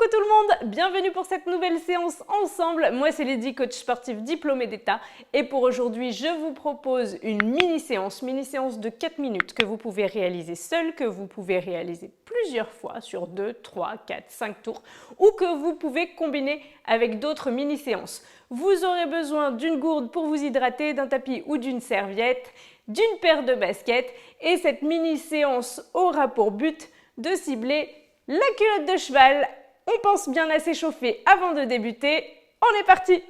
Coucou tout le monde, bienvenue pour cette nouvelle séance ensemble. Moi c'est Lydie, coach sportif diplômée d'État et pour aujourd'hui je vous propose une mini-séance de 4 minutes que vous pouvez réaliser seul, que vous pouvez réaliser plusieurs fois sur 2, 3, 4, 5 tours ou que vous pouvez combiner avec d'autres mini-séances. Vous aurez besoin d'une gourde pour vous hydrater, d'un tapis ou d'une serviette, d'une paire de baskets et cette mini-séance aura pour but de cibler la culotte de cheval. On pense bien à s'échauffer avant de débuter. On est parti!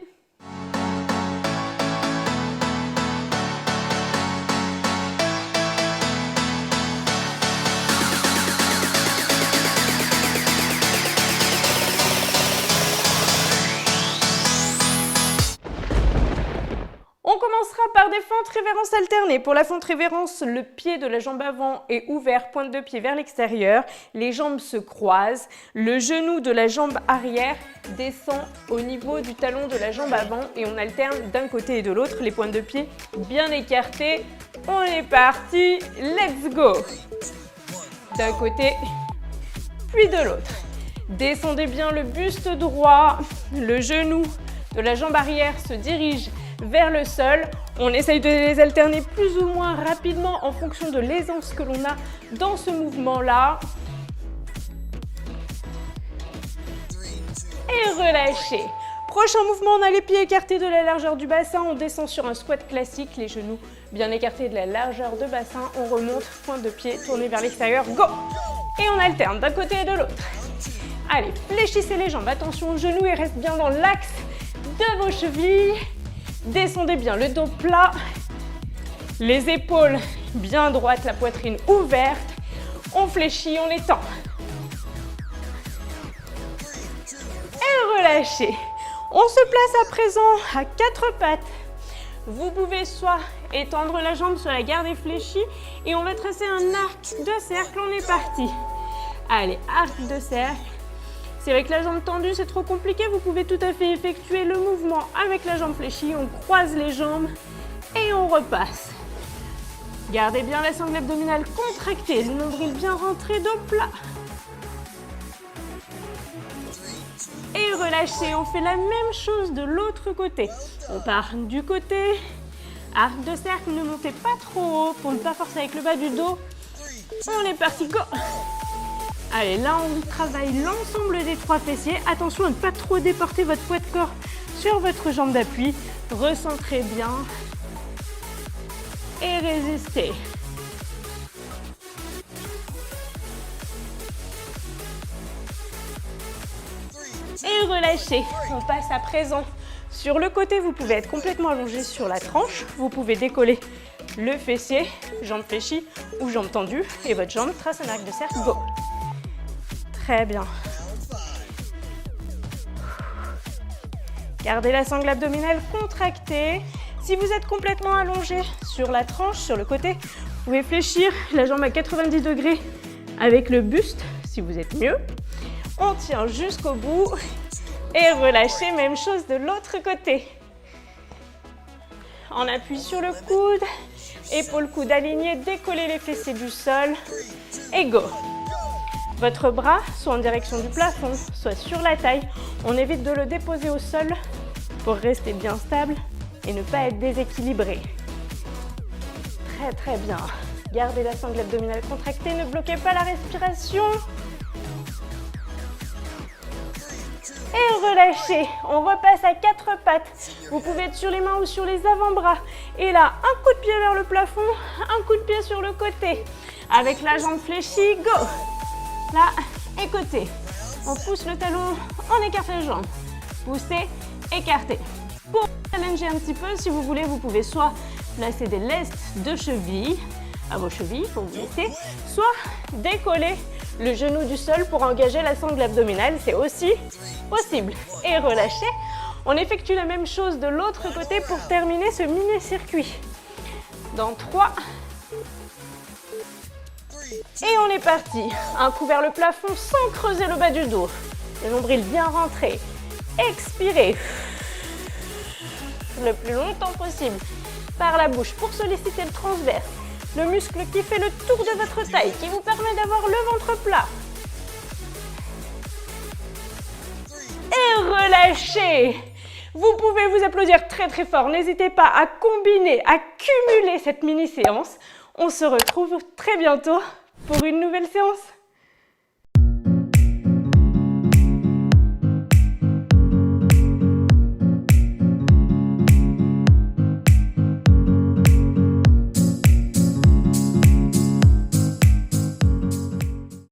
On commencera par des fentes révérences alternées. Pour la fente révérence, le pied de la jambe avant est ouvert, pointe de pied vers l'extérieur. Les jambes se croisent. Le genou de la jambe arrière descend au niveau du talon de la jambe avant et on alterne d'un côté et de l'autre. Les pointes de pied bien écartées. On est parti, let's go! D'un côté, puis de l'autre. Descendez bien le buste droit. Le genou de la jambe arrière se dirige vers le sol. On essaye de les alterner plus ou moins rapidement en fonction de l'aisance que l'on a dans ce mouvement-là. Et relâchez. Prochain mouvement, on a les pieds écartés de la largeur du bassin. On descend sur un squat classique, les genoux bien écartés de la largeur de bassin. On remonte, pointe de pied tournée vers l'extérieur. Go! Et on alterne d'un côté et de l'autre. Allez, fléchissez les jambes. Attention aux genoux et reste bien dans l'axe de vos chevilles. Descendez bien le dos plat, les épaules bien droites, la poitrine ouverte. On fléchit, on étend. Et relâchez. On se place à présent à 4 pattes. Vous pouvez soit étendre la jambe, soit la garder fléchie. Et on va tracer un arc de cercle. On est parti. Allez, arc de cercle. C'est avec la jambe tendue, c'est trop compliqué. Vous pouvez tout à fait effectuer le mouvement avec la jambe fléchie. On croise les jambes et on repasse. Gardez bien la sangle abdominale contractée, le nombril bien rentré, dos plat. Et relâchez. On fait la même chose de l'autre côté. On part du côté. Arc de cercle, ne montez pas trop haut pour ne pas forcer avec le bas du dos. On est parti, go! Allez, là, on travaille l'ensemble des 3 fessiers. Attention à ne pas trop déporter votre poids de corps sur votre jambe d'appui. Recentrez bien et résistez. Et relâchez. On passe à présent sur le côté. Vous pouvez être complètement allongé sur la tranche. Vous pouvez décoller le fessier, jambe fléchie ou jambe tendue. Et votre jambe trace un arc de cercle. Go! Très bien. Gardez la sangle abdominale contractée. Si vous êtes complètement allongé sur la tranche, sur le côté, vous pouvez fléchir la jambe à 90 degrés avec le buste, si vous êtes mieux. On tient jusqu'au bout et relâchez, même chose de l'autre côté. On appuie sur le coude, épaule coude alignée, décollez les fessiers du sol et go! Votre bras soit en direction du plafond, soit sur la taille. On évite de le déposer au sol pour rester bien stable et ne pas être déséquilibré. Très très bien. Gardez la sangle abdominale contractée, ne bloquez pas la respiration. Et relâchez. On repasse à 4 pattes. Vous pouvez être sur les mains ou sur les avant-bras. Et là, un coup de pied vers le plafond, un coup de pied sur le côté. Avec la jambe fléchie, go! Là, et côté. On pousse le talon, on écarte les jambes. Poussez, écartez. Pour challenger un petit peu, si vous voulez, vous pouvez soit placer des lestes de cheville à vos chevilles pour vous laisser, soit décoller le genou du sol pour engager la sangle abdominale. C'est aussi possible. Et relâchez. On effectue la même chose de l'autre côté pour terminer ce mini-circuit. Dans 3, et on est parti. Un coup vers le plafond sans creuser le bas du dos. Le nombril bien rentré. Expirez. Le plus longtemps possible par la bouche pour solliciter le transverse. Le muscle qui fait le tour de votre taille, qui vous permet d'avoir le ventre plat. relâchez. Vous pouvez vous applaudir très très fort. N'hésitez pas à combiner, à cumuler cette mini-séance. On se retrouve très bientôt pour une nouvelle séance.